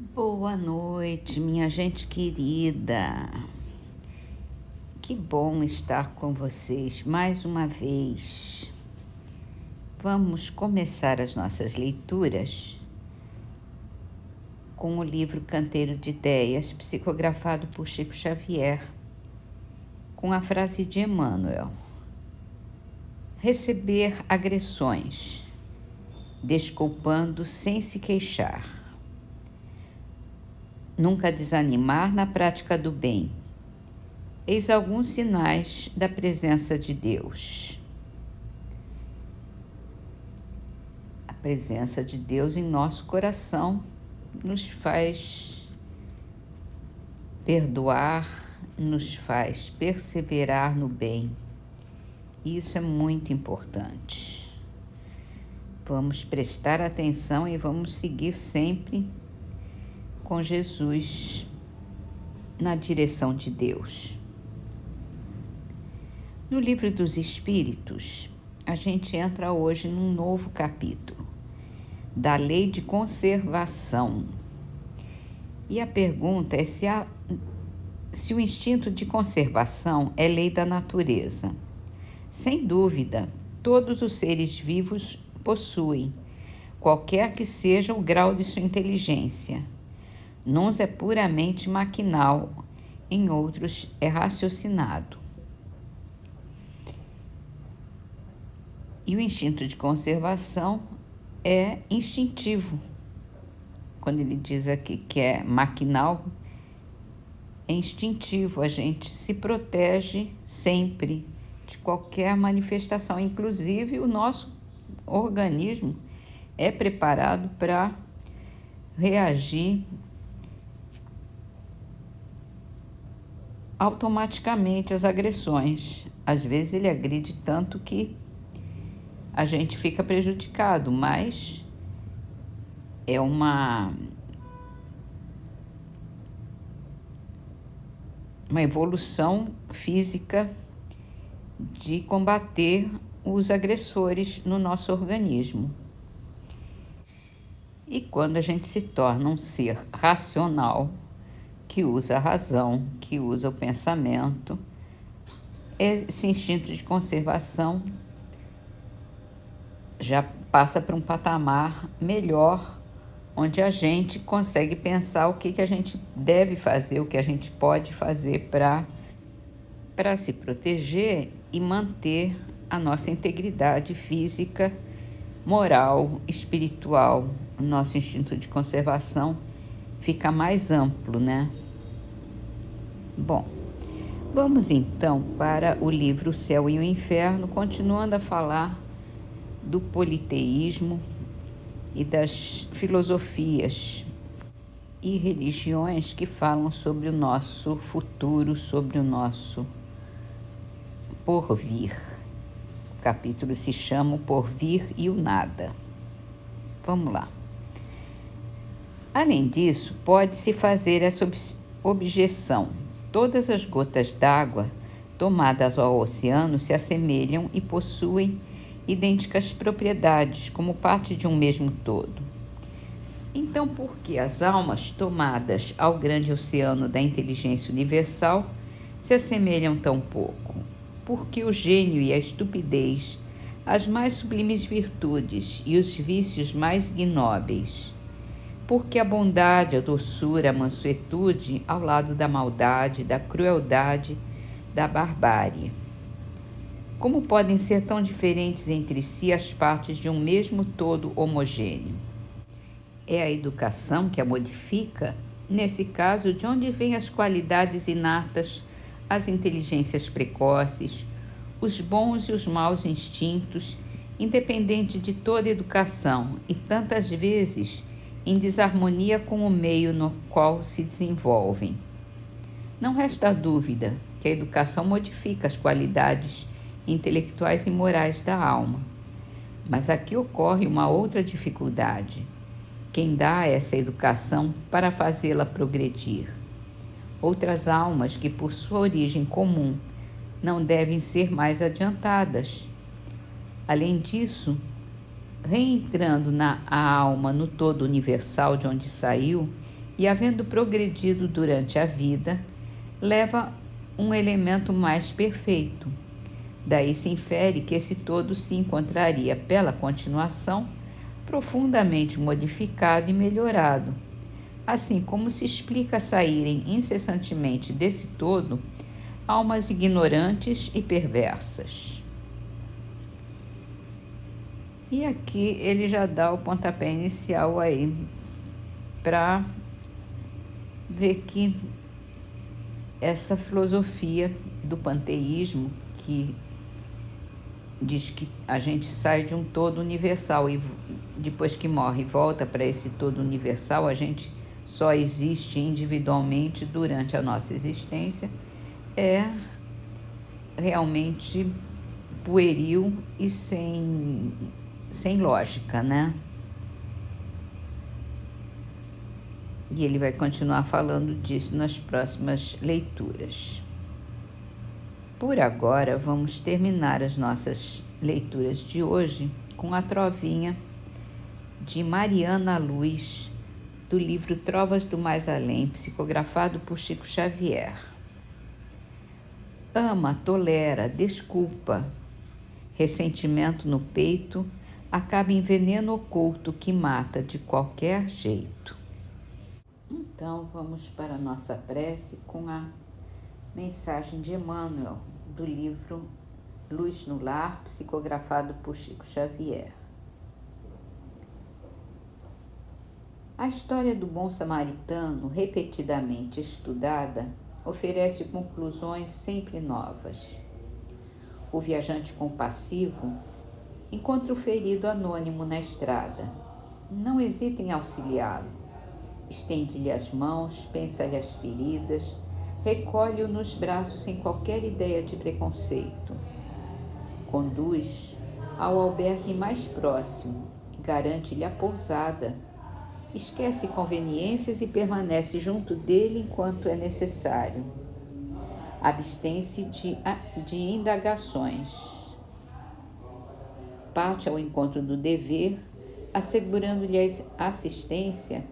Boa noite, minha gente querida. Que bom estar com vocês mais uma vez. Vamos começar as nossas leituras com o livro Canteiro de Ideias, psicografado por Chico Xavier, com a frase de Emmanuel: receber agressões, desculpando sem se queixar. Nunca desanimar na prática do bem. Eis alguns sinais da presença de Deus. A presença de Deus em nosso coração nos faz perdoar, nos faz perseverar no bem. Isso é muito importante. Vamos prestar atenção e vamos seguir sempre com Jesus na direção de Deus. No Livro dos Espíritos, a gente entra hoje num novo capítulo, da lei de conservação. E a pergunta é se o instinto de conservação é lei da natureza. Sem dúvida, todos os seres vivos possuem, qualquer que seja o grau de sua inteligência. Nuns é puramente maquinal, em outros é raciocinado. E o instinto de conservação é instintivo. Quando ele diz aqui que é maquinal, é instintivo, a gente se protege sempre de qualquer manifestação. Inclusive, o nosso organismo é preparado para reagir automaticamente às agressões. Às vezes ele agride tanto que a gente fica prejudicado, mas é uma evolução física de combater os agressores no nosso organismo. E quando a gente se torna um ser racional, que usa a razão, que usa o pensamento, esse instinto de conservação já passa para um patamar melhor, onde a gente consegue pensar o que a gente deve fazer, o que a gente pode fazer para se proteger e manter a nossa integridade física, moral, espiritual. O nosso instinto de conservação fica mais amplo, né? Bom, vamos então para o livro O Céu e o Inferno, continuando a falar do politeísmo e das filosofias e religiões que falam sobre o nosso futuro, sobre o nosso porvir. O capítulo se chama O Porvir e o Nada. Vamos lá. Além disso, pode-se fazer essa objeção. Todas as gotas d'água tomadas ao oceano se assemelham e possuem idênticas propriedades, como parte de um mesmo todo. Então, por que as almas tomadas ao grande oceano da inteligência universal se assemelham tão pouco? Porque o gênio e a estupidez, as mais sublimes virtudes e os vícios mais ignóbeis. Porque a bondade, a doçura, a mansuetude ao lado da maldade, da crueldade, da barbárie. Como podem ser tão diferentes entre si as partes de um mesmo todo homogêneo? É a educação que a modifica? Nesse caso, de onde vêm as qualidades inatas, as inteligências precoces, os bons e os maus instintos, independente de toda educação e tantas vezes em desarmonia com o meio no qual se desenvolvem? Não resta dúvida que a educação modifica as qualidades intelectuais e morais da alma. Mas aqui ocorre uma outra dificuldade. Quem dá essa educação para fazê-la progredir? Outras almas que, por sua origem comum, não devem ser mais adiantadas. Além disso, reentrando a alma no todo universal de onde saiu, e, havendo progredido durante a vida, leva um elemento mais perfeito. Daí se infere que esse todo se encontraria, pela continuação, profundamente modificado e melhorado, assim como se explica saírem incessantemente desse todo almas ignorantes e perversas. E aqui ele já dá o pontapé inicial aí para ver que essa filosofia do panteísmo, que diz que a gente sai de um todo universal e depois que morre volta para esse todo universal, a gente só existe individualmente durante a nossa existência, é realmente pueril e sem lógica, né? E ele vai continuar falando disso nas próximas leituras. Por agora, vamos terminar as nossas leituras de hoje com a trovinha de Mariana Luz, do livro Trovas do Mais Além, psicografado por Chico Xavier. Ama, tolera, desculpa. Ressentimento no peito acaba em veneno oculto que mata de qualquer jeito. Então, vamos para a nossa prece com a mensagem de Emmanuel, do livro Luz no Lar, psicografado por Chico Xavier. A história do bom samaritano, repetidamente estudada, oferece conclusões sempre novas. O viajante compassivo encontra o ferido anônimo na estrada. Não hesita em auxiliá-lo. Estende-lhe as mãos, pensa-lhe as feridas, recolhe-o nos braços sem qualquer ideia de preconceito. Conduz ao albergue mais próximo, garante-lhe a pousada, esquece conveniências e permanece junto dele enquanto é necessário. Abstém-se de indagações. Parte ao encontro do dever, assegurando-lhe a assistência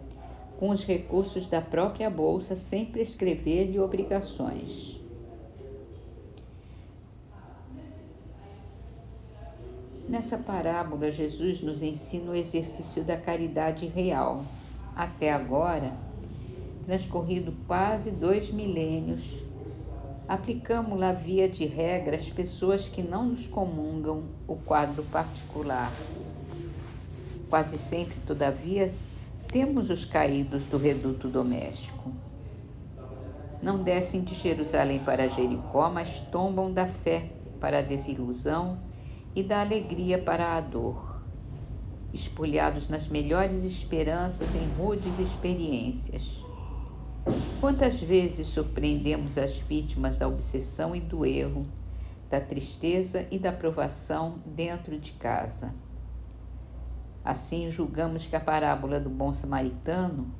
com os recursos da própria bolsa, sem prescrever-lhe obrigações. Nessa parábola, Jesus nos ensina o exercício da caridade real. Até agora, transcorrido quase 2 milênios, aplicamos-la via de regra às pessoas que não nos comungam o quadro particular. Quase sempre, todavia, temos os caídos do reduto doméstico. Não descem de Jerusalém para Jericó, mas tombam da fé para a desilusão e da alegria para a dor, espolhados nas melhores esperanças em rudes experiências. Quantas vezes surpreendemos as vítimas da obsessão e do erro, da tristeza e da provação dentro de casa. Assim, julgamos que a parábola do bom samaritano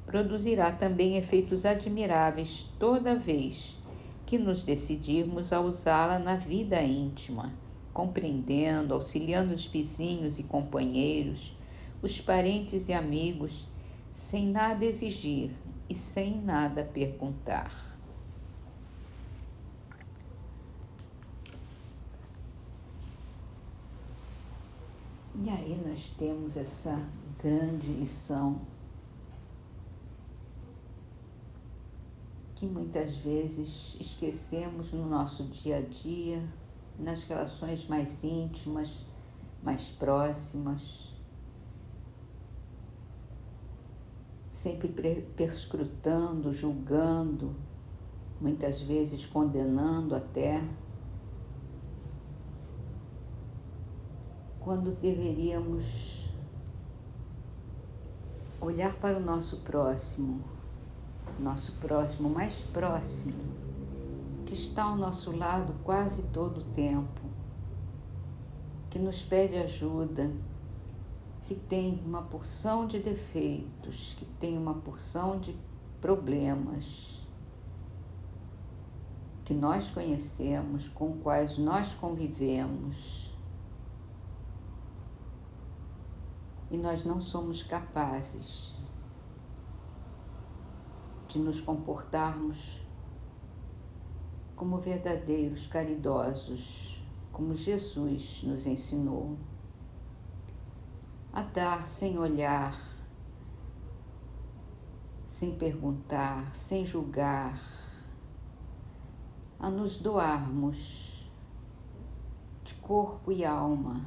produzirá também efeitos admiráveis toda vez que nos decidirmos a usá-la na vida íntima, compreendendo, auxiliando os vizinhos e companheiros, os parentes e amigos, sem nada exigir e sem nada perguntar. E aí nós temos essa grande lição que muitas vezes esquecemos no nosso dia a dia, nas relações mais íntimas, mais próximas, sempre perscrutando, julgando, muitas vezes condenando até, quando deveríamos olhar para o nosso próximo mais próximo, que está ao nosso lado quase todo o tempo, que nos pede ajuda, que tem uma porção de defeitos, que tem uma porção de problemas que nós conhecemos, com quais nós convivemos, e nós não somos capazes de nos comportarmos como verdadeiros caridosos, como Jesus nos ensinou, a dar sem olhar, sem perguntar, sem julgar, a nos doarmos de corpo e alma,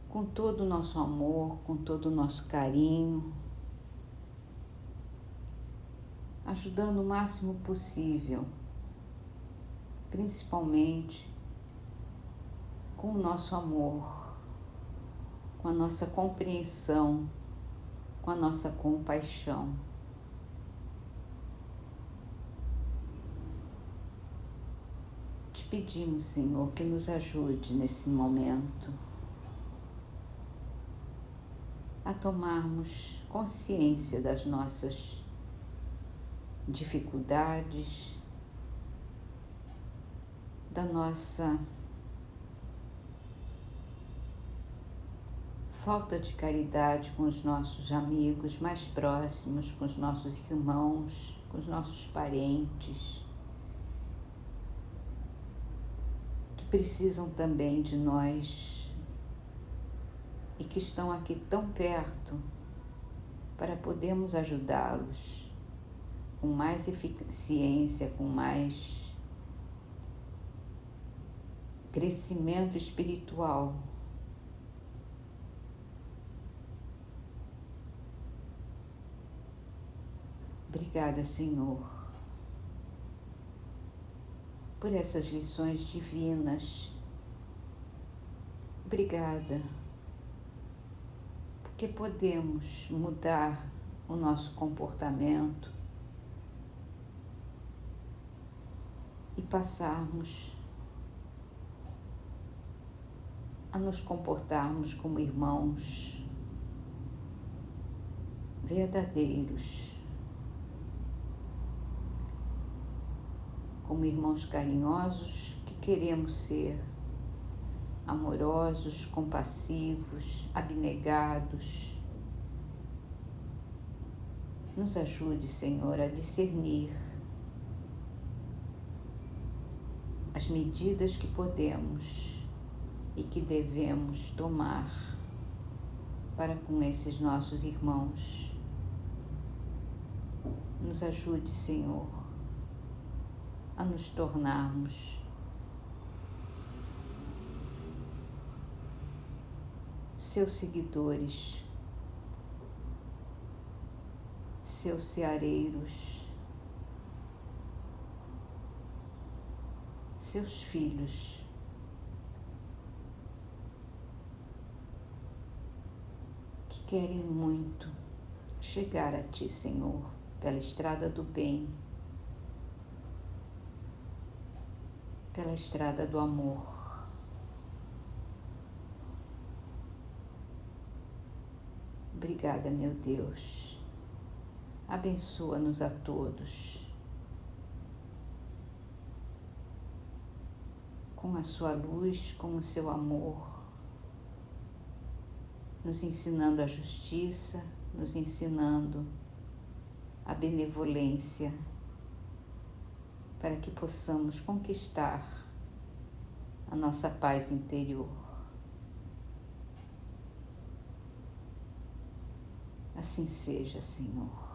com todo o nosso amor, com todo o nosso carinho, ajudando o máximo possível, principalmente com o nosso amor, com a nossa compreensão, com a nossa compaixão. Te pedimos, Senhor, que nos ajude nesse momento a tomarmos consciência das nossas dificuldades, da nossa falta de caridade com os nossos amigos mais próximos, com os nossos irmãos, com os nossos parentes, que precisam também de nós e que estão aqui tão perto para podermos ajudá-los com mais eficiência, com mais crescimento espiritual. Obrigada, Senhor, por essas lições divinas. Obrigada, porque podemos mudar o nosso comportamento e passarmos a nos comportarmos como irmãos verdadeiros, como irmãos carinhosos que queremos ser, amorosos, compassivos, abnegados. Nos ajude, Senhor, a discernir as medidas que podemos e que devemos tomar para com esses nossos irmãos. Nos ajude, Senhor, a nos tornarmos seus seguidores, seus ceareiros, seus filhos, que querem muito chegar a Ti, Senhor, pela estrada do bem, pela estrada do amor. Obrigada, meu Deus. Abençoa-nos a todos com a sua luz, com o seu amor, nos ensinando a justiça, nos ensinando a benevolência, para que possamos conquistar a nossa paz interior. Assim seja, Senhor.